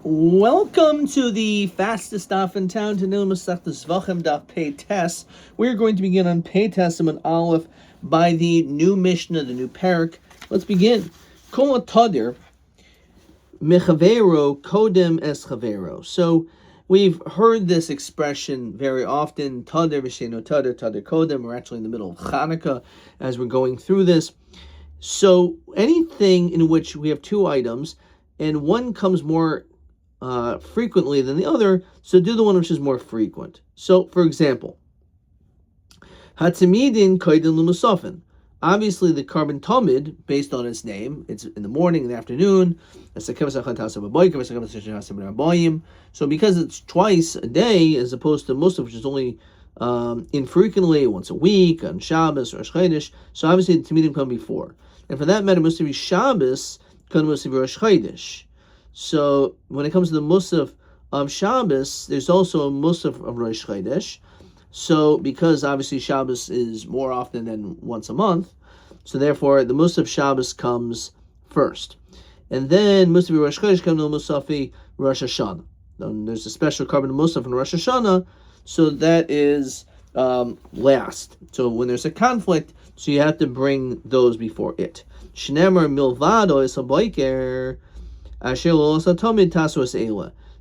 Welcome to the fastest daf in town to Nil Masech the Zevachim daf Pei Tes. We're going to begin on Pei Testament Aleph by the new Mishnah, the new parak. Let's begin. Kol Tadir Mechavero Kodem Es Chavero. So we've heard this expression very often. Tadir V'Sheno Tadir Tadir Kodem. We're actually in the middle of Chanukah as we're going through this. So anything in which we have two items and one comes more frequently than the other, so do the one which is more frequent. So, for example, Hatzimidin Kaidin Lumusafin. Obviously, the carbon tamid, based on its name, it's in the morning, in the afternoon. So, because it's twice a day, as opposed to Musaf, which is only infrequently, once a week, on Shabbos or Rosh Chodesh, so obviously the Tamidim come before. And for that matter, Musaf Shabbos can Musaf Rosh Chodesh. So when it comes to the Musaf of Shabbos, there's also a Musaf of Rosh Chodesh. So because obviously Shabbos is more often than once a month, so therefore the Musaf Shabbos comes first. And then Musaf Rosh Chodesh comes to Musafi Rosh Hashanah. Then there's a special carbon Musaf in Rosh Hashanah, so that is last. So when there's a conflict, so you have to bring those before it. Shnemer Milvado is a boiker.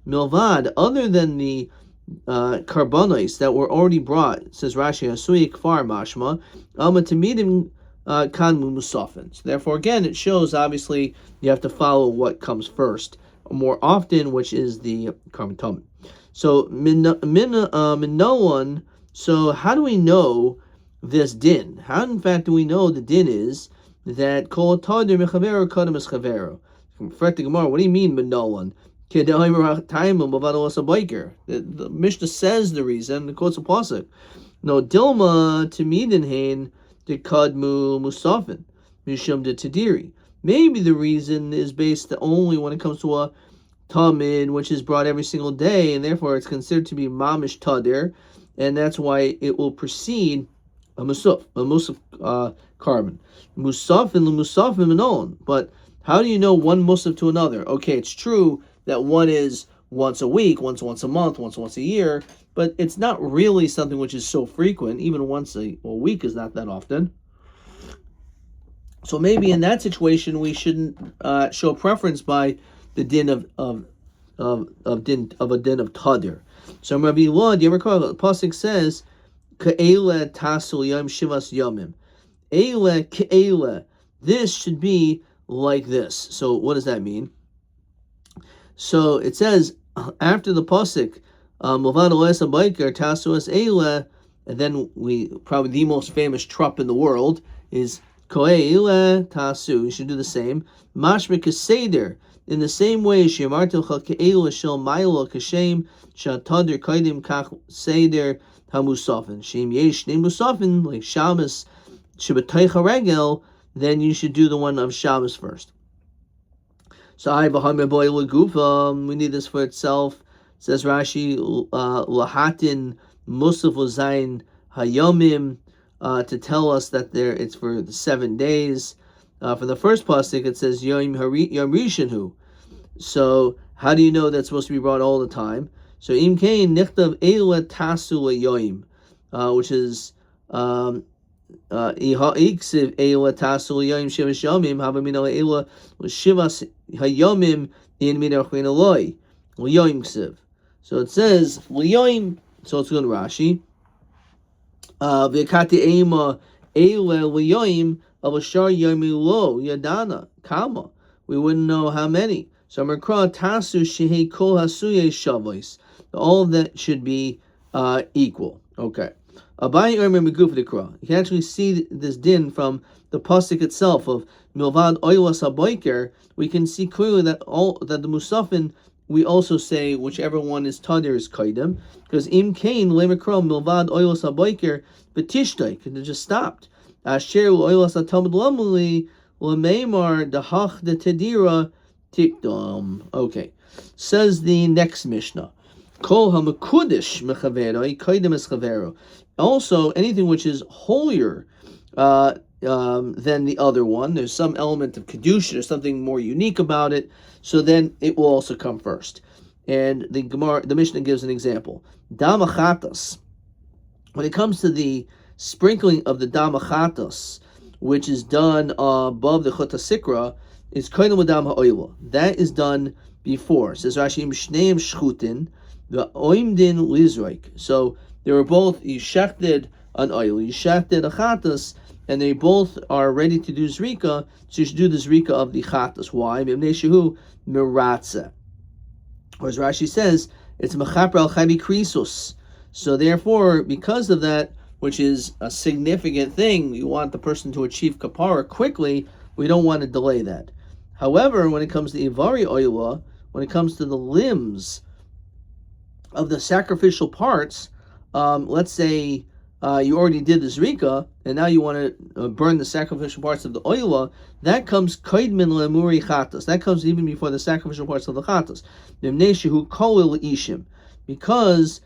Milvad, other than the carbonates that were already brought, says Rashi, Hasui Kfar Mashma, Tamidim Kanmu Musafin. So therefore, again, it shows obviously you have to follow what comes first, more often, which is the carbon tamid. So Minoan. So how do we know this din? How in fact do we know the din is that Kol Tadir Mechavero Kadam Es Chavero? What do you mean, Minolan? The Mishnah says the reason, it quotes a pasuk. No, Dilma Tamidinhain de Kadmu Musafin, Mishum de Tadiri. Maybe the reason is based only when it comes to a Tamid, which is brought every single day, and therefore it's considered to be Mamish Tadir, and that's why it will precede a Musaf carbon. Musafin, Minolan. But how do you know one musaf to another? Okay, it's true that one is once a week, once a month, once a year, but it's not really something which is so frequent. Even once a week is not that often. So maybe in that situation we shouldn't show preference by the din of a din of tadir. So Rabbi Lod, you ever recall the pasuk says Ka'ela tasul yom shivas yomim. Eile ke'ela. This should be like this. So what does that mean? So it says after the pasuk, Movad oles abayker tasuas eile, and then we probably the most famous trup in the world is koeile tasu. You should do the same. Mashmik seder in the same way. Shemartel chakeile shel mailo kashem shatadir kaidim kach seder hamusafin. Shem yesh ne musafin like Shabbos shabbataycha regel. Then you should do the one of Shabbos first. So we need this for itself. Says Rashi, lahatin musaf zayin hayomim, to tell us that it's for the 7 days. For the first pasuk, it says yom rishonu. So how do you know that's supposed to be brought all the time? So im kain nichtav eila tasu yoim, which is Iksiv Eila Tasul Yom Shivas Yomim Havamina Eila Shivas Hayomim in Minachrin Eloi L'Yom Ksiv. So it says L'Yom. So it's going to Rashi. V'kati Eima Eila L'Yom Avashar Yomi Lo Yadana Kama. We wouldn't know how many. So Merkra Tasu Shehei Kol Hasuye Shavos. All of that should be equal. Okay. You can actually see this din from the pasuk itself of Milvad Oilas Haboiker. We can see clearly that the Musafin we also say whichever one is Tadir is Kaidem, because Im Kain Lemekro Milvad Oilas Haboiker Betishtai, and it just stopped. Asher Oilas Hatamid Lamuli Lameimar Dahach de Tedira Tikdom. Okay. Says the next Mishnah. Kol hamakudish mechavero kaidem es chavero. Also, anything which is holier than the other one. There's some element of kedusha, there's something more unique about it. So then it will also come first. And the Mishnah gives an example. Damachatas. When it comes to the sprinkling of the damachatas, which is done above the chota sikra, it's koinam adam ha'oila. That is done before. It says Rashi, Shneim shchutin, the oimdin lizroik. So they were both, you shechted an oil, you shechted a chatas, and they both are ready to do zrika, so you should do the zrika of the chatas. Why? Mimnei shehu miratze. Or as Rashi says, it's mechaper al chayvi krisus. So therefore, because of that, which is a significant thing, you want the person to achieve kapara quickly, we don't want to delay that. However, when it comes to ivari oila, when it comes to the limbs of the sacrificial parts, let's say you already did the zrika, and now you want to burn the sacrificial parts of the oila, that comes kaidmin lemuri chatas. That comes even before the sacrificial parts of the chatas. Because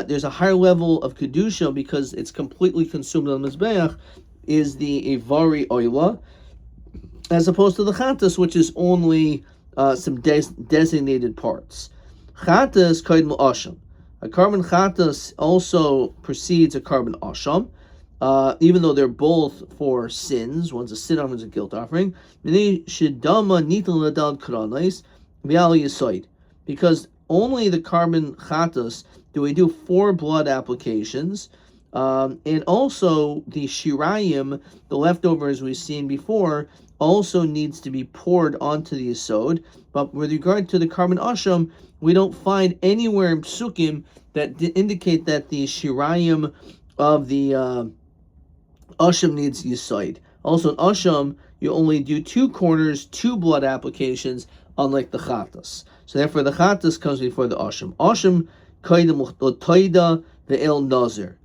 there's a higher level of kedusha, because it's completely consumed on the mizbeach, is the ivari oila, as opposed to the chatas, which is only some designated parts. Chatas kaidmin asham. A carbon chatas also precedes a carbon asham, even though they're both for sins. One's a sin offering, one's a guilt offering. Because only the carbon chatas do we do 4 blood applications, and also the shirayim, the leftovers we've seen before, also needs to be poured onto the yesod. But with regard to the carbon asham, we don't find anywhere in psukim that indicate that the shirayim of the asham needs yesod. Also in asham, you only do 2 corners, 2 blood applications, unlike the chatas. So therefore the chatas comes before the asham. Asham kaidem l'toida ve'el nazir.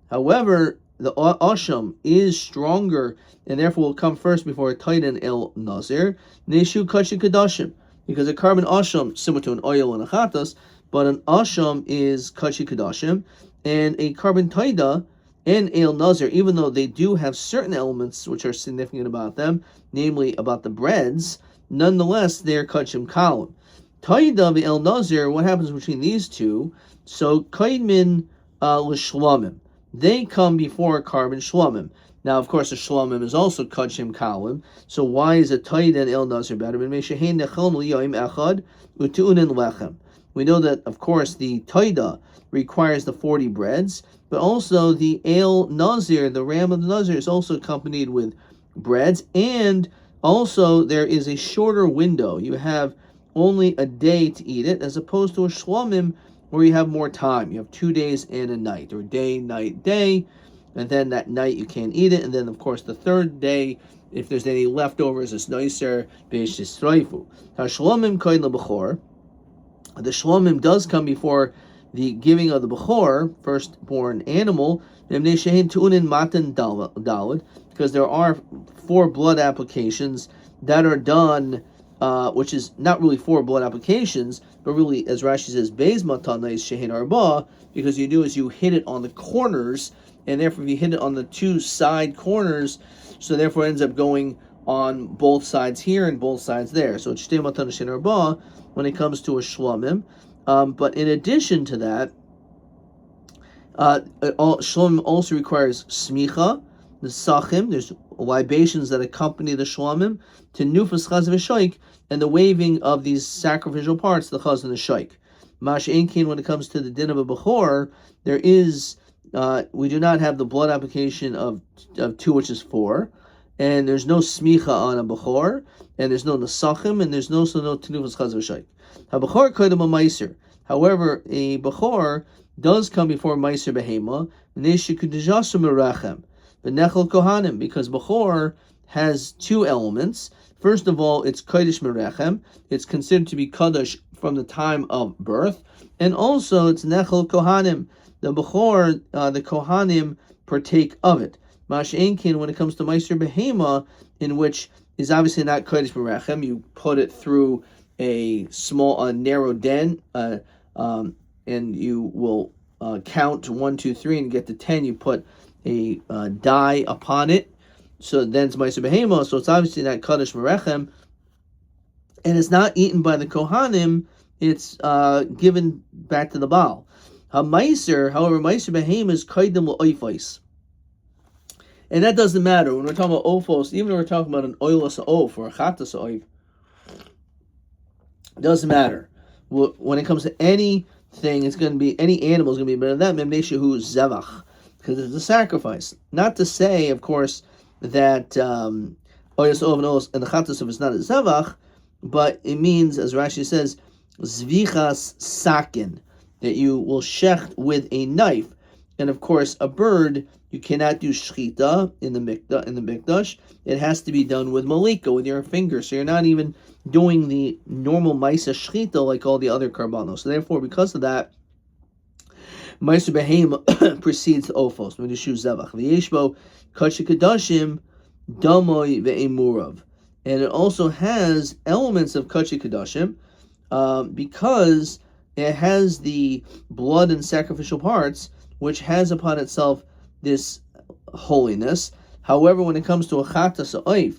However, the asham is stronger, and therefore will come first before a toida and el nazir. Neshu kashi kadashim. Because a carbon asham, similar to an oil and a chatas, but an asham is kashi kadashim, and a carbon taida and el nazir, even though they do have certain elements which are significant about them, namely about the breads, nonetheless they're kachim kalim. Taida el nazir, what happens between these two? So kaidmin l'shlamim, they come before carbon shlamim. Now, of course, the shlamim is also kachim kalim. So why is a taida and el nazir better? We know that, of course, the taida requires the 40 breads, but also the el nazir, the ram of the nazir, is also accompanied with breads, and also there is a shorter window. You have only a day to eat it, as opposed to a shlamim where you have more time. You have 2 days and a night, or day, night, day, and then that night you can't eat it, and then of course the third day, if there's any leftovers, it's nicer, beish yisraifu. Shlamim koin lebechor. The shlamim does come before the giving of the bechor, firstborn animal, because there are 4 blood applications that are done, which is not really 4 blood applications, but really, as Rashi says, beis matanais shehin arba, because you do is you hit it on the corners, and therefore if you hit it on the 2 side corners, so therefore it ends up going on both sides here and both sides there. So it's shtei matanais shehin arba when it comes to a shlamim. But in addition to that, shlamim also requires smicha, the sachim. There's libations that accompany the shlamim, to nufas chaz v'shoik, and the waving of these sacrificial parts, the chaz and the shoik. Mash einkin, when it comes to the din of a bechor, there is, we do not have the blood application of 2, which is 4, and there's no smicha on a bechor, and there's no nesachim, and there's also no tenufas chaz v'shoik. Ha-bechor koydem ha-meiser. However, a bechor does come before meiser behema, neshikudajasu merachem, v'nechel kohanim, because bechor has 2 elements. First of all, it's kodesh merechem. It's considered to be kodesh from the time of birth, and also it's nechel kohanim. The bechor, the kohanim partake of it. Mash'enkin, when it comes to meiser behema, in which is obviously not kodesh merechem, you put it through a small, narrow den, and you will count to 1, 2, 3, and get to 10. You put a dye upon it, So then it's Ma'aser Behema, so it's obviously not Kaddish Merechem, and it's not eaten by the Kohanim, it's given back to the Baal. Ma'aser, however, Ma'aser Behema is Kaidem L'Oifos. And that doesn't matter. When we're talking about Ophos, even when we're talking about an oilus Oph or a Chatas Oif, it doesn't matter. When it comes to anything, it's going to be, any animal is going to be better than that, Memneshahu Zevach, because it's a sacrifice. Not to say, of course, that oilus Oph and the Chatas Oif is not a Zevach, but it means, as Rashi says, Zvichas Sakin, that you will shecht with a knife. And of course, a bird, you cannot do shchita in the mikdash. It has to be done with malika, with your finger. So you're not even doing the normal maisa shchita like all the other karbanos. So therefore, because of that, maisa behem precedes ophos. When you shoot zevach, v'yeshbo kachi kadashim damoy ve'emurav, and it also has elements of kachi kadashim because it has the blood and sacrificial parts, which has upon itself this holiness. However, when it comes to a chatas ha'oif,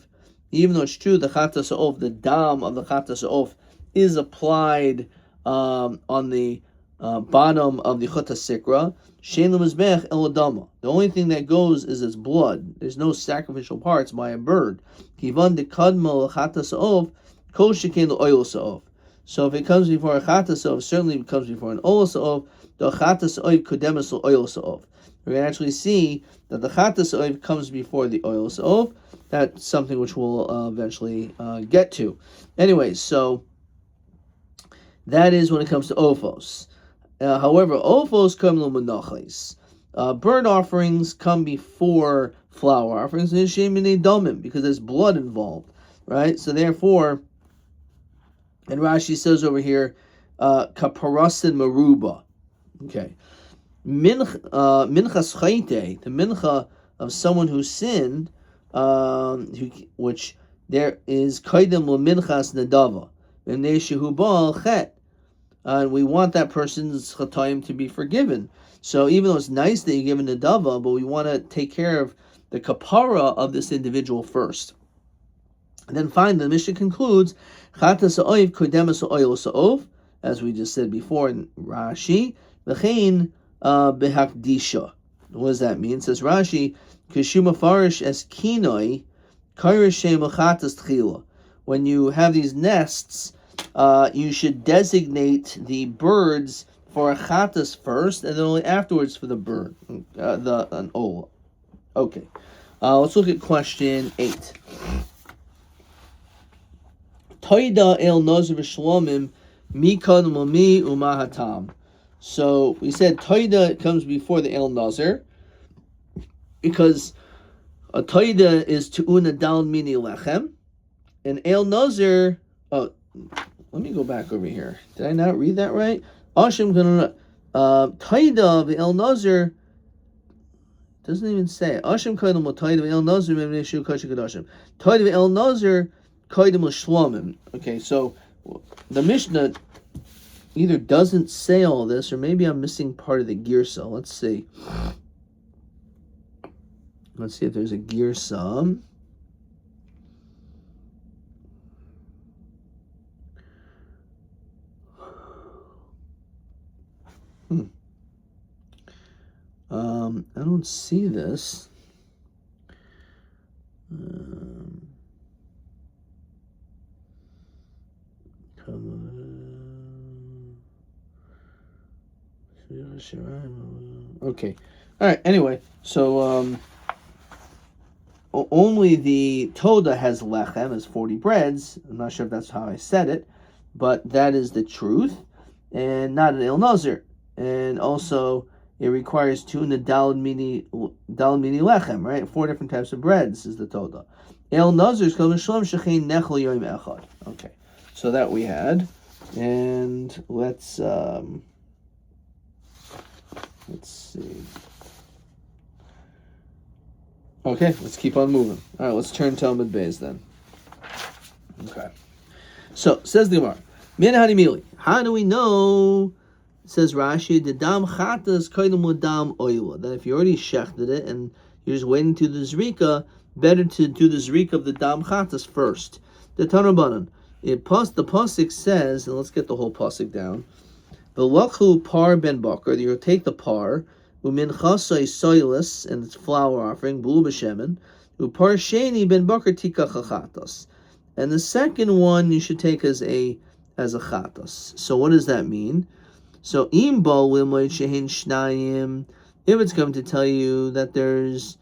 even though it's true the chatas ha'oif, the dam of the chatas ha'oif is applied on the bottom of the chutas sikra, shein l'mizbech el adama. The only thing that goes is its blood. There's no sacrificial parts by a bird. Kivan dekadma l'chatas ha'oif, kol shekain l'oilus ha'oif. So if it comes before a chatas ha'oif, certainly it comes before an oilus ha'oif. The chatas ha'oif kodemes l'oilus ha'oif. We're going to actually see that the chatas ha'oif comes before the oilus ha'oif. That's something which we'll eventually get to. Anyway, so that is when it comes to ophos. However, ophos come l'menachos. Burnt offerings come before flour offerings, because there's blood involved, right? So therefore, and Rashi says over here, kaparasin maruba. Okay. Minchas chayte, the mincha of someone who sinned, which there is kaidem minchas nadava, v'neshehu ba'al chet, and we want that person's chatayim to be forgiven. So even though it's nice that you give a nadava, but we want to take care of the kapara of this individual first. And then finally, the Mishnah concludes, chatas ha'oif kodemes ha'oilus ha'of, as we just said before in Rashi, v'chein behakdisha. What does that mean? It says Rashi, kishuma farish es kinoi, kairashem chatas tchila. When you have these nests, you should designate the birds for a chatas first, and then only afterwards for the bird, an ola. Okay, let's look at question 8. Toida el nazir v'shlomim mikad mami umahatam. So we said toida comes before the el nazir because a toida is tu'una dal mini lechem, and el nazir. Oh, let me go back over here. Did I not read that right? Ashim gonna toida the el nazir doesn't even say Ashim kaidem toida el nazir memneshu kashi kadashim toida el nazir. Okay, so the Mishnah either doesn't say all this, or maybe I'm missing part of the girsa. Let's see. Let's see if there's a girsa. I don't see this. Okay. All right. Anyway, so only the Toda has lechem, has 40 breads. I'm not sure if that's how I said it, but that is the truth, and not an El Nazir. And also, it requires tuna dalad mini lechem, right? 4 different types of breads is the Toda. El Nazir is called Shalom Shechein Nechel Yom Echad. Okay, so that we had, and let's see. Okay, let's keep on moving. All right, let's turn Talmud Beis then. Okay. So, says the Gemara, Min Hanimili. How do we know, says Rashi, the dam chatas koydem dam oila, that if you already shechted it and you're just waiting to the zrika, better to do the zrika of the dam chatas first. The Tanabanan. The pasuk says, and let's get the whole pasuk down. V'lakhu par ben bakar. You'll take the par, umin chasai soilus, and it's flour offering, bulu b'shemen, upar sheni ben bakar tika chachatas. And the second one you should take as a chatas. So what does that mean? So im bo limoy shehin shnayim. If it's going to tell you that there's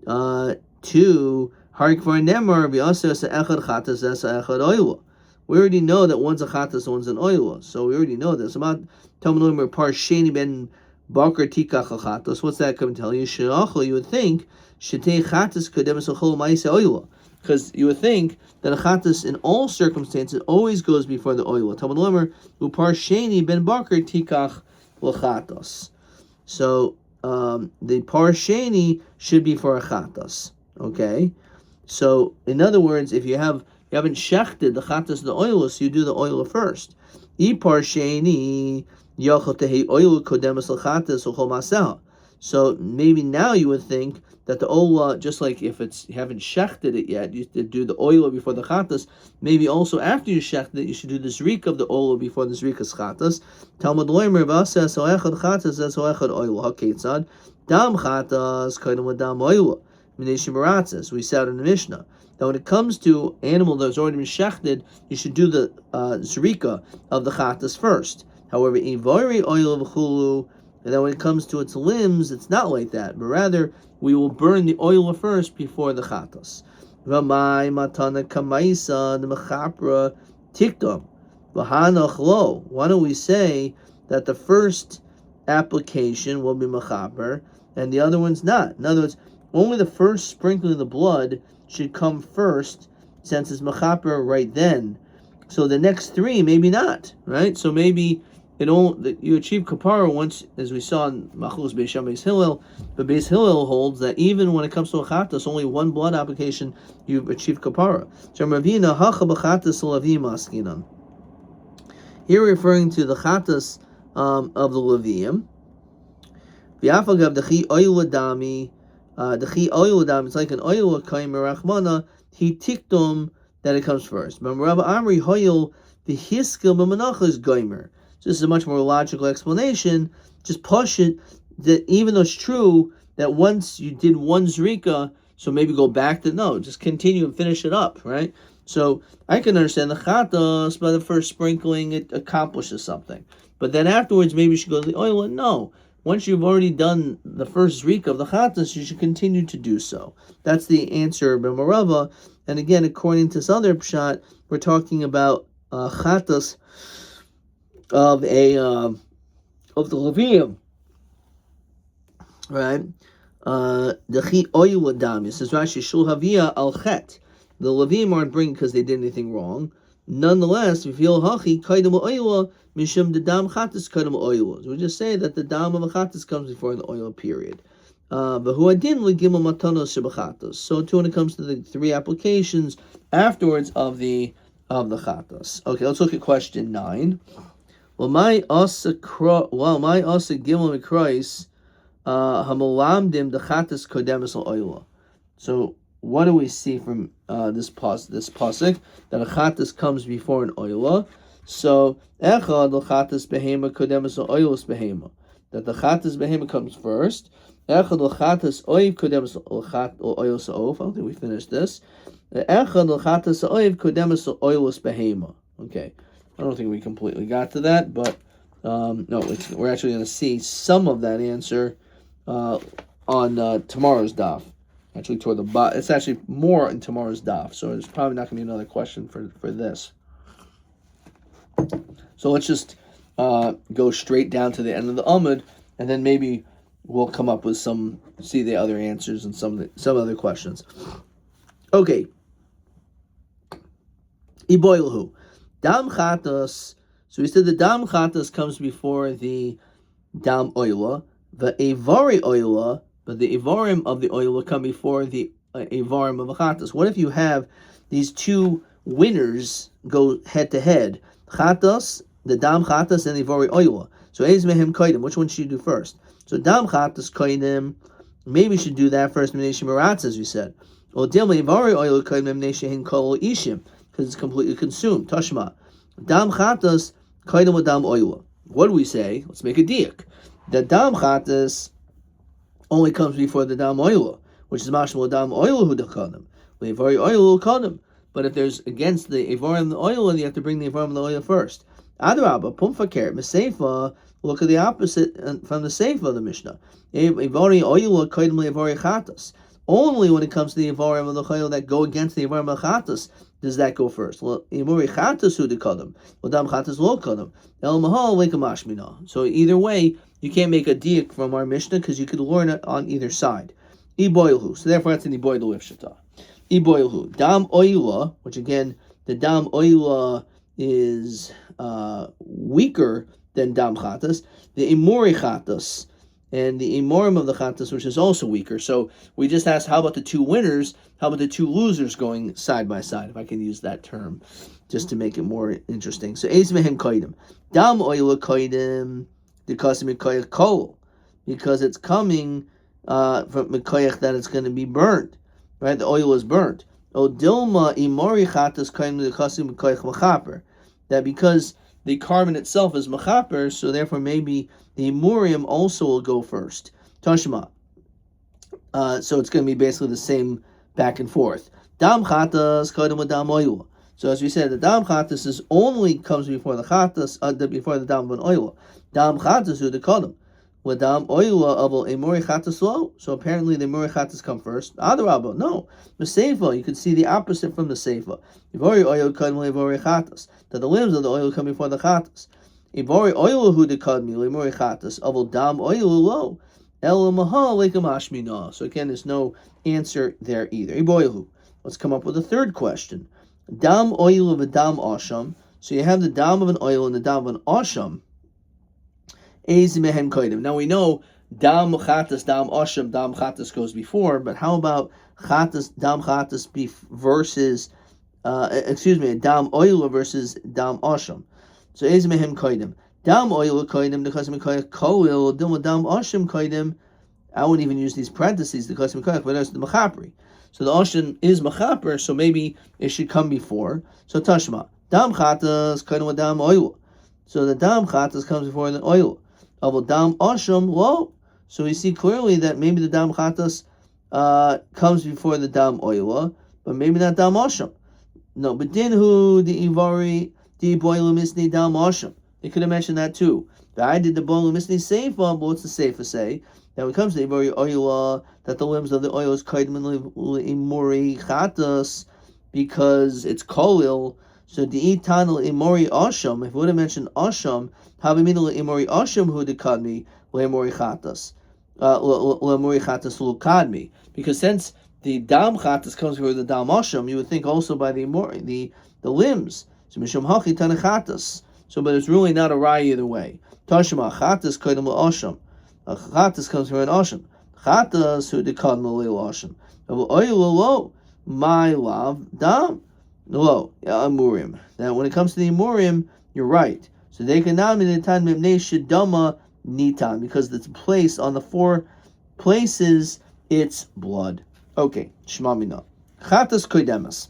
two, harik for nemar v'asa echad chatas esa echad oila. We already know that one's a chatas, one's an oila. So we already know this. About Talmud par sheni ben bakar tika chachatas. What's that going to tell you? She'achol, you would think shetei chatas kodemes ochol ma'ase oila. Because you would think that a chatas in all circumstances always goes before the oila. Talmud Lomer upar sheni ben bakar tikach l'chatas. So the par sheni should be for a chatas. Okay, so in other words, if you haven't shechted the chatas the oila, so you do the oila first. I par sheni yachol tehi oila kodemes l'chatas ochol maseha. So maybe now you would think that the oila, just like if you haven't shechted it yet, you do the oila before the chatas. Maybe also after you shechted it, you should do the zrika of the oila before the zrika's chatas. Talmud loimer v'aseh so echad chatas so echad oila haketzad dam chatas kaidem l'dam oila minei shemaratzes. We said in the Mishnah that when it comes to animal that's already been shechted, you should do the zrika of the chatas first. However, ivari oila v'chulu. And then when it comes to its limbs, it's not like that, but rather we will burn the oil first before the chatas. Ramai matana kamaisa the mechapra tikdom v'hanach lo. Why don't we say that the first application will be mechaper and the other one's not? In other words, only the first sprinkling of the blood should come first, since it's mechaper right then. So the next three maybe not, right? So maybe you achieve kapara once, as we saw in Machlos Beis Shammai Beis Hillel, but Beis Hillel holds that even when it comes to a chatas, only one blood application, you've achieved kapara. So Ravina hacha b'chatas lavim askinan. Here referring to the chatas of the Levium. V'afagav dechi oil dami, dechi oil dami. It's like an oil kaim merachmana. He tiktum that it comes first. But Rabbi Amri hoyel v'hiskil b'manachas goimer. So this is a much more logical explanation. Just push it, that even though it's true that once you did one zrika, so maybe go back to, no, just continue and finish it up, right? So I can understand the chatas, by the first sprinkling, it accomplishes something. But then afterwards, maybe you should go to the oil. No, once you've already done the first zrika of the chatas, you should continue to do so. That's the answer of Marava. And again, according to this other pshat, we're talking about chatas of the Levium, right? The chi oil adam. It says Rashi shul havia al chet. The Levium aren't bringing because they did anything wrong. Nonetheless, we feel hachi kaidem oila mishum the dam chatas kaidem oila. So we just say that the dam of a chatas comes before the oil period. But who adin legimel matanos shebachatas. So too when it comes to the three applications afterwards of the chatas. Okay, let's look at question 9. Well, my asa gimel mikrais hamalamdim the chatas kodemis oila. So what do we see from this pasuk? That a chatas comes before an oila. So echad the chatas behema kodemis oilos behema. That the chatas behema comes first. Echad the chatas oiv kodemis oilos oif. I don't think we finished this. Echad the chatas oiv kodemis oilos behema. Okay. I don't think we completely got to that, but no, we're actually going to see some of that answer on tomorrow's daf. Actually, toward the bottom. It's actually more in tomorrow's daf, so there's probably not going to be another question for this. So let's just go straight down to the end of the Amud, and then maybe we'll come up with see the other answers and some other questions. Okay. Iboilhu. Dam chatas. So we said the dam chatas comes before the dam oila. The avari oila, but the avarim of the oila come before the avarim of a chatas. What if you have these two winners go head to head? Chatas, the dam chatas, and the avari oila. So ez mehem kaidim. Which one should you do first? So dam chatas kaidim. Maybe you should do that first. Minei shemaratzes, as we said. Or Dilma Ivari oil kaidem neshehin kol ishim, because it's completely consumed. Tashma. Dam chatas kaidem with dam oil. What do we say? Let's make a diak. The dam chatas only comes before the dam oil, which is mashmal dam oil who dekadem. Ivari oil will kadem. But if there's against the ivarim and the oil, then you have to bring the ivarim and the oil first. Adrabah, pumfaker, meseifa. Look at the opposite from the seifa of the Mishnah. Ivari oil kaidem ivari chatas. Only when it comes to the ivarim and the oil that go against the ivarim and chatas does that go first. Well, imuri chatas who dekadem. Well, dam chatas lo kadem. El mahal lekamashmina. So either way, you can't make a diak from our Mishnah because you could learn it on either side. Iboilhu. So therefore, that's an iboilhu ifshata. Iboilhu. Dam oila, which again, the dam oila is weaker than dam chatas. The imuri chatas and the imorim of the chatas, which is also weaker. So we just asked, how about the two winners? How about the two losers going side by side, if I can use that term, just to make it more interesting. So eis mehem koidim. Dam oila koidim because mikoyach kol, because it's coming from mikoyach that it's going to be burnt. Right, the oil is burnt. O dilma imori chatas kaim lekasim koich machaper. That because the carbon itself is machaper, so therefore maybe the imurium also will go first. Tashma. So it's going to be basically the same back and forth. Dam chatas kaim dam oil. So as we said, the dam chatas is only comes before the chatas, before the dam of oil. Dam chatas who the kadam. Ladam oila abel emori chatas lo. So apparently the emori chatas come first. Adarabba, no. The seifa, you can see the opposite from the seifa. Ivori oil kadmi ivori chatas. That the limbs of the oil come before the chatas. Ivori oil hu de kadmi emori chatas abel dam oil lo. El mahal lekam ashmina. So again, there's no answer there either. Iboilu. Let's come up with a third question. Dam oil of a dam asham. So you have the dam of an oil and the dam of an asham. Now we know dam chatas, dam asham, dam chatas goes before, but how about chatas, dam chatas versus, dam oil versus dam asham? So ez mehem koidim. Dam oil koidim because mikoyach koil, dam asham koidim. I wouldn't even use these parentheses because mikoyach, but there's the machapri. So the asham is machaper, so maybe it should come before. So tashma dam chatas koidim with dam oil. So the dam chatas comes before the oil. Dam asham lo. So we see clearly that maybe the dam chatas comes before the dam oila, but maybe not dam asham. No, but dinhu the ivari the boilu misni dam asham. They could have mentioned that too. I did the boilu misni seifa, but what's the seifa say? That when it comes to the ivari oila, that the limbs of the oil is kaidman imori chatas because it's kolil. So the itanal imori asham, if it would have mentioned asham, habiminal imori asham who dekadmi leimori chatas, leimori chatas lukadmi. Because since the dam chatas comes before the dam asham, you would think also by the imori the limbs. So mishum hachi tanachatas. So, but it's really not a raya either way. Tashma chatas kaidam asham. Chatas comes from an asham. Chatas who dekadmi leil asham. Oil lo my love dam. No, amurim. Now, when it comes to the amurim, you're right. So they can now be the time shidama nitan because it's placed on the four places. It's blood. Okay, shma mina. Chatas koidemas.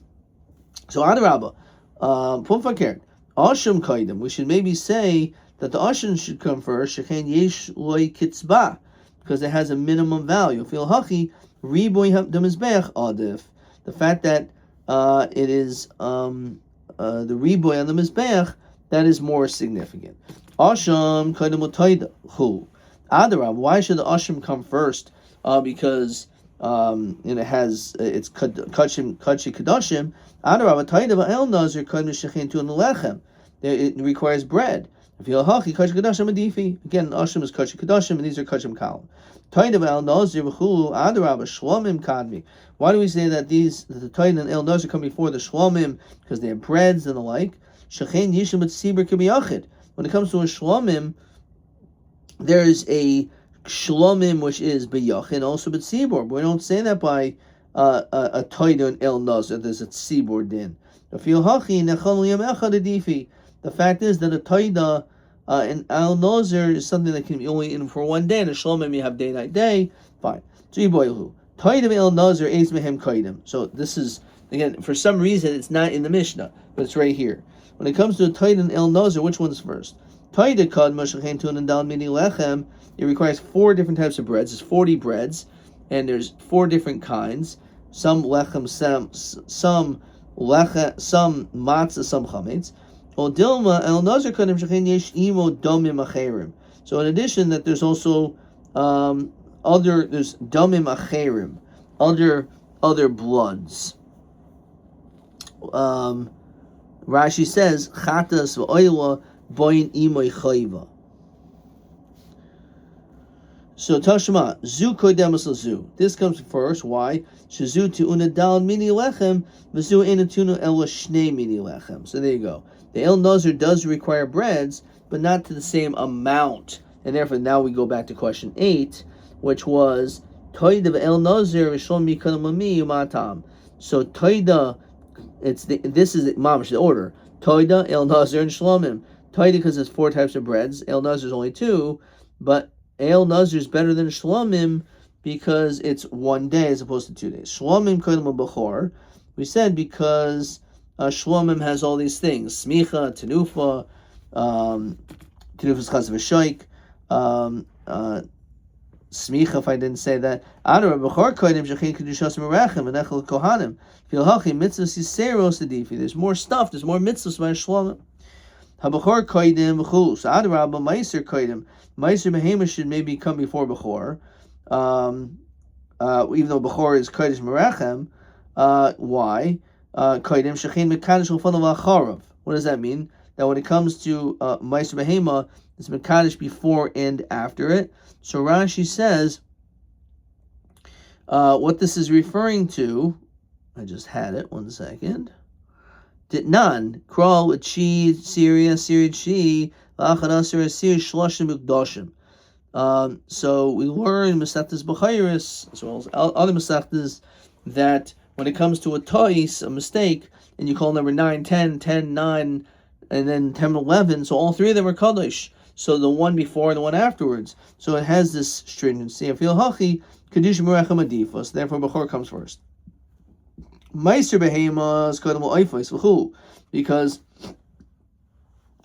So adarabba, pumfaker asham koidem. We should maybe say that the asham should come first. Shechen yesh loy kitzba because it has a minimum value. Fil hachi riboy hamdamizbech adif. The fact that it is the riboy on the mizbeach that is more significant. Asham kaidem utaida hu adarab. Why should the asham come first? Because it has it's kachim kadashim. Adarab utaida va'el nazir kaidem shechin tu lechem. It requires bread. Again, asham is kachim kadashim, and these are kachim kalim. Why do we say that the Taid and El Nazir come before the Shlomim? Because they have breads and the like. When it comes to a Shlomim, there is a Shlomim which is B'yachid, also B'tzibor. But we don't say that by a Taid and El Nazir. There's a Tzibor din. The fact is that a Taida and Al Nazir is something that can be only in for one day, and a Shlomim you have day, night, day. Fine. So Yiboilu. Toidim el nazir eis mehem koidim. So this is, again, for some reason it's not in the Mishnah, but it's right here. When it comes to Toidim el nazir, which one's first? Toida kad moshechen tun and dal mini lechem. It requires 4 different types of breads. There's 40 breads, and there's 4 different kinds. Some lechem, some matzah, some chametz. Odilma el nazir kadim shechen yesh imo domim acherim. So in addition, that there's also there's domim acherim, other bloods. Rashi says chatas v'oila boin imoy chayva. So Tashma zu kodemus zu. This comes first. Why? Shazu tu'una dal mini lechem v'zu ena tunu el shnei mini lechem. So there you go. The El Nazir does require breads, but not to the same amount. And therefore, now we go back to question 8, which was Toida El Nazir v'shlom mikadam lami umatam. So Toida, this is mamash the order. Toida El Nazir and Shlomim. Toida because it's 4 types of breads. El Nazir is only 2, but El Nazir is better than Shlomim because it's 1 day as opposed to 2 days. Shlomim kodem b'chor. We said because Shlomim has all these things: smicha, tenufa, tenufa's chaz v'shoik, smicha. If I didn't say that, adar b'chor kodem shechin kedushas merachem and echel kohanim. Fil hachi mitzvahs yiseros edifi. There's more stuff. There's more mitzvahs by Shlomim. Habachor koidim v'chulu. So adarabba meiser koidim. Meiser behema should maybe come before bechor, even though bechor is kodesh merachem. Why? Koidim shechin mekadosh l'fanav acharav. What does that mean? That when it comes to meiser behema, it's mekadosh before and after it. So Rashi says what this is referring to. I just had it. 1 second. Ditnan, crawl with chi, Syria, chi, lachanasir, asir, shloshim ukdoshim. So we learn Masechtas B'chayris, as well as other Masechtas, that when it comes to a tois, a mistake, and you call number 9, 10, 10, 9, and then 10, 11, so all 3 of them are kadosh. So the one before and the one afterwards. So it has this stringency. Afil hachi, kadush merachem adifa. So therefore Bechor comes first. Meiser behema is kodem oifos v'chu, because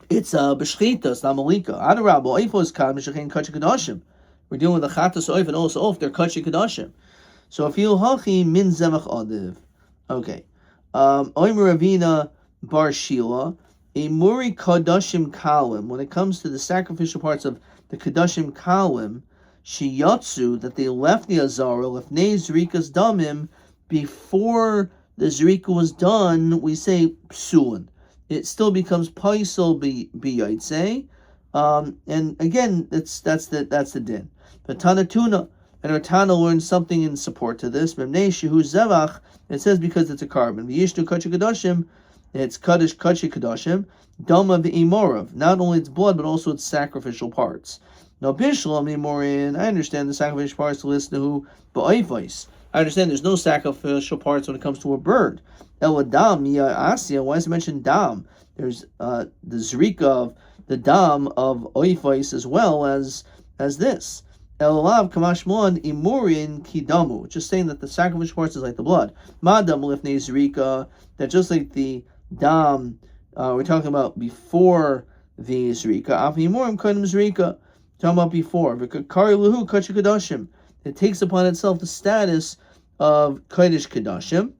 it's b'shchita, it's not malika. Adarab oifos kad m'shechin kachi kadashim. We're dealing with the chatas oif and also oif. They're kachi kadashim. So afil hachi min zemach adiv. Okay. Oimer Ravina bar Shila, a muri kadashim kalim. When it comes to the sacrificial parts of the kadashim kalim, shiyatsu, that they left the azara lefnei zrikas damim. Before the zrika was done, we say psuin. It still becomes paisel b'yaitse, and again, that's the din. But Tanatuna and our Tana learns something in support to this. Memnei shehu zevach. It says because it's a carbon. V'yishnu kachi kadashim. It's kaddish kachi kadashim. Dama v'imorav. Not only its blood, but also its sacrificial parts. Now bishlam imorin. I understand the sacrificial parts to listen to who ba'ayvais. I understand there's no sacrificial parts when it comes to a bird. El Adam, Asya, why is it mentioned dam? There's the zrika of the dam of oifais as well as this. El Alav Kamashmon Imurin Kidamu, just saying that the sacrificial parts is like the blood. Madam Lifnei Zrika, that just like the dam, we're talking about before the Zrika. Afimurim Kodem Zrika, talking about before. Vikakari Luhu Kachi Kadashim. It takes upon itself the status of Kodesh Kadashim.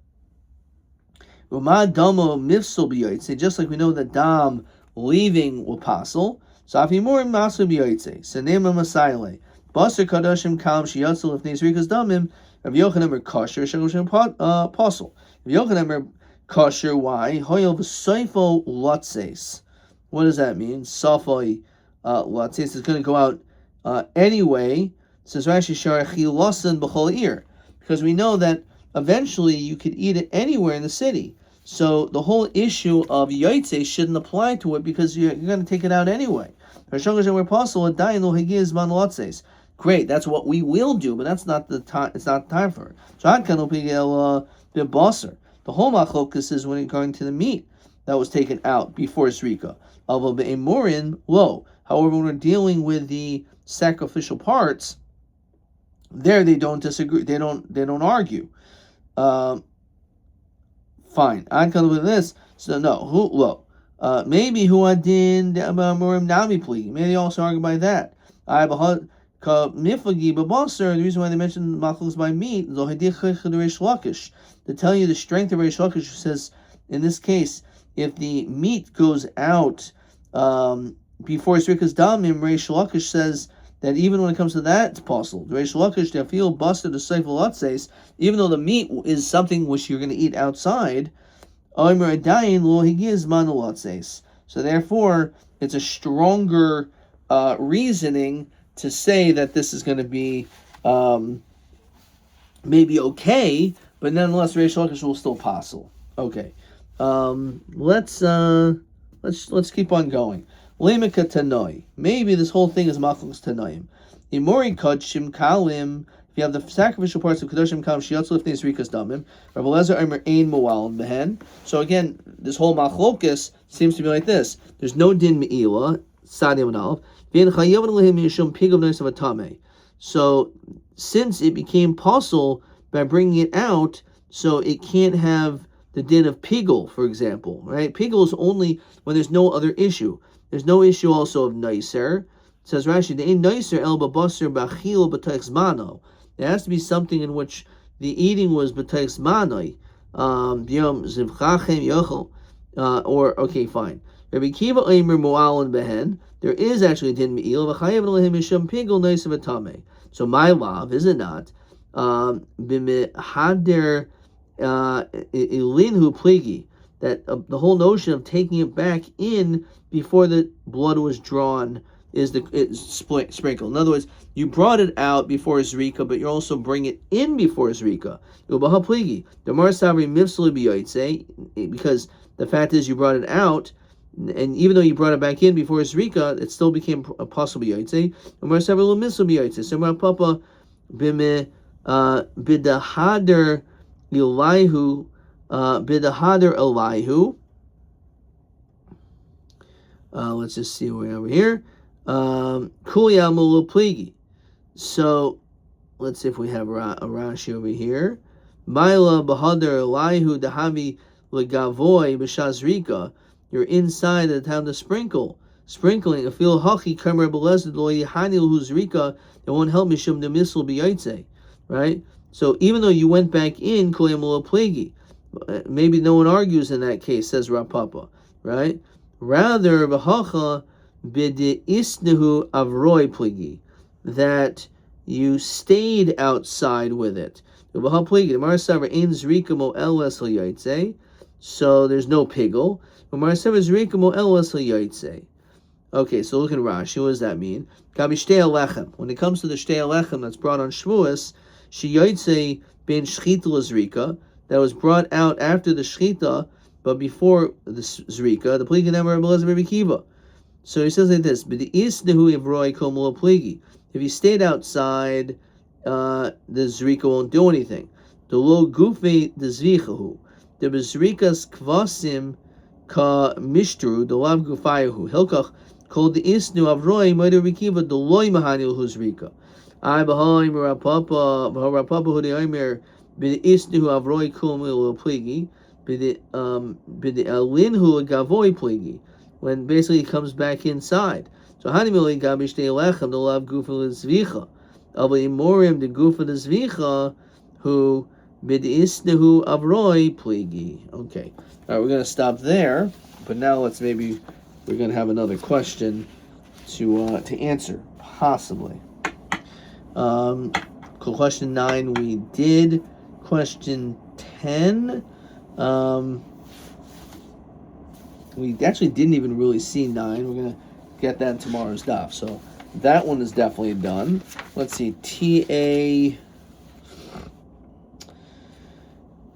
Umad Damo Mifsul B'Yaitse, just like we know that Dam leaving will passel. So Afimurim Masu B'Yaitse, Senema Masaile, Basar Kadashim Kalam Shiyatzel Lefnei Zrikas Damim, Rav Yochanan are kosher, Shagoshem apostle. Rav Yochanan are kosher, why? Hoyel V'Soifo Lotses. What does that mean? Safoi Lotses is going to go out anyway. Says Rashi Sharachi Lasan B'chol Ir, because we know that eventually you could eat it anywhere in the city. So the whole issue of Yaitse shouldn't apply to it because you're going to take it out anyway. Great, that's what we will do, but that's not the time. It's not the time for it. So the whole machlokus is when it's going to the meat that was taken out before Zrika. Low. However, when we're dealing with the sacrificial parts, there they don't disagree. They don't argue. Fine. I come with this. So no, maybe who adin morim nami pli. Maybe they also argue by that. I miflagi babasar. The reason why they mentioned machlokes by meat to tell you the strength of Reish Lakish says in this case, if the meat goes out before Srika's damim, Reish Lakish says that even when it comes to that, it's possible. Reish Lakish they feel busted the seifel latzes, even though the meat is something which you're going to eat outside. So therefore, it's a stronger reasoning to say that this is going to be maybe okay, but nonetheless, Reish Lakish will still passel. Okay, let's keep on going. Lemika tanoi. Maybe this whole thing is machlokes tanoim. Imori kodshim kalim. If you have the sacrificial parts of Kedoshim Kam Shiatzu Lifnei Zrikas Damim, Rabbi Lezer Omer Ein Moal Behen. So again, this whole machlokas seems to be like this. There's no din me'ila, Sadim and Alv. V'en Chayav Lehim Yishum Pigov Nois of Atame. So since it became possible by bringing it out, so it can't have the din of pigel, for example, right? Pigel is only when there's no other issue. There's no issue also of nicer. It says Rashi, the ain't nicer el babasser bachil b'teichs mano. There has to be something in which the eating was b'teichs manoi. Zevachim yochel. Or okay, fine. Rabbi Kiva Omer Mo'alon Behen. There is actually a din me'il v'chayev lehim mishum pigel nicer v'tamei. So my love, is it not? B'mehader ilinhu pligi. That the whole notion of taking it back in before the blood was drawn is sprinkled. In other words, you brought it out before Zrika, but you also bring it in before Zrika. Ubaha pligi. The Mar Savri mifsali b'yoytze, because the fact is you brought it out, and even though you brought it back in before Zrika, it still became a possible b'yoytze. The Mar Savri lo mifsali b'yoytze. So Mar Papa bidahader ilayhu. Bidahader Elihu. Let's just see where over here. Kuya Mulu Pligi. So let's see if we have a Rashi over here. Maila Bahader Elihu Dahavi Legavoy B'Shazrika. You're inside the time to sprinkling. A feel hachi kamer belezed lo yihanil huzrika. It won't help mishum the missile b'yaitze. Right. So even though you went back in Kuya Mulu Pligi. Maybe no one argues in that case, says Rav Papa, right? Rather, v'hacha b'de'isnehu avroi pligi, that you stayed outside with it. V'ha pligi, the Mar Savar ein zrika mo eles l'yaitze, so there's no pigel. The Mar Savar zrika mo eles l'yaitze. Okay, so look at Rashi. What does that mean? Kabi shtei alechem. When it comes to the shtei alechem that's brought on Shavuos, she yaitze ben shchita l'zrika, that was brought out after the shchita, but before the zrika, the pligi never Rabbi Kiva. So he says like this: if you stayed outside, the zrika won't do anything. The lo gufe the zvichahu, the bezrikas kvasim ka mishtru the lav gufayahu hilkach called the isnu avroi moeder Kiva the loy mahanil huzrika. I behind Rapapa who the Omer. Bid isnuhu avroi kumil pligi, bid alinhu gavoy pligi, when basically it comes back inside. So hanimili gabish de lechem the lav gufa zvicha, avli imorim the gufa zvicha, who bid isnuhu avroi pligi. Okay, all right, we're gonna stop there, but now we're gonna have another question to answer possibly. Question 9 we did. Question 10, we actually didn't even really see 9. We're going to get that in tomorrow's daf. So that one is definitely done. Let's see, TA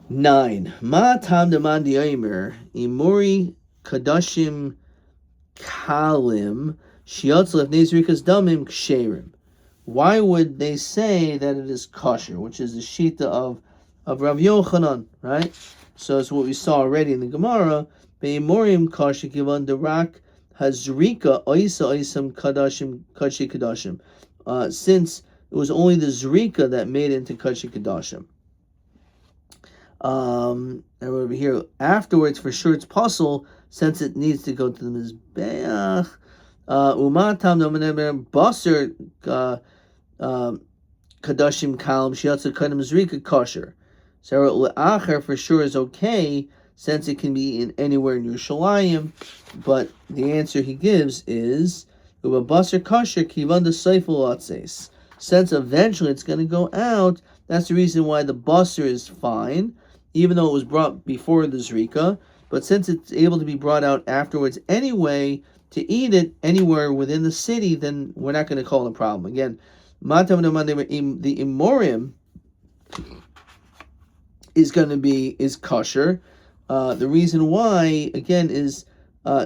9. Ma tam deman di'omer imori kadashim kalim shiatz lefnei zrikas damim ksherim. Why would they say that it is kosher, which is the shita of Rav Yochanan, right? So it's what we saw already in the Gemara. Be'imorim kosher givan derak hazrika oisa oisam kadashim kadshi kadashim. Since it was only the zrika that made it into Kachi Kedashim. And over here, afterwards, for sure it's puzzle, since it needs to go to the Mizbeach. Umatam nomenemer Basar Kadashim Kalam Shiatza Kadam Zrika Kosher. So Le'acher for sure is okay, since it can be in anywhere in Yerushalayim, but the answer he gives is Uba Basar Kosher Kivan de Seifel Atses. Since eventually it's going to go out, that's the reason why the Basar is fine, even though it was brought before the Zrika, but since it's able to be brought out afterwards anyway, to eat it anywhere within the city, then we're not going to call it a problem. Again, the Imorim is kosher. The reason why, again, is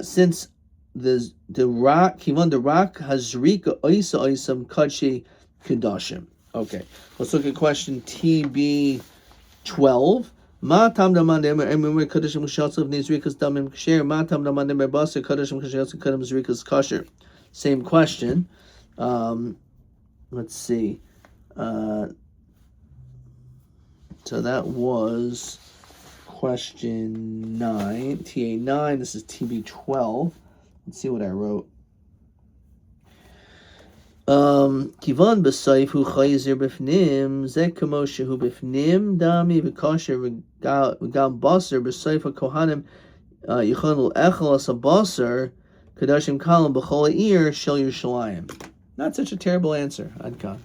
since the rock hazrika oisa oisam kachi kedashim. Okay, let's look at question TB 12. Ma tam daman demer emir kadashim kashatzav nizrikas damim kasher. Ma tam daman demer basar kadashim kashatzav kadam zrikas kosher. Same question. Let's see. So that was question 9, TA 9. This is TB 12. Let's see what I wrote. Kivan b'sayf hu chayzer b'fnim zek kamo shehu b'fnim dami v'kosher v'gam basar b'sayf ha'kohanim yichon l'echel as basar kadashim kalam b'chol ha'ir shel Yerushalayim. Not such a terrible answer, Adkan.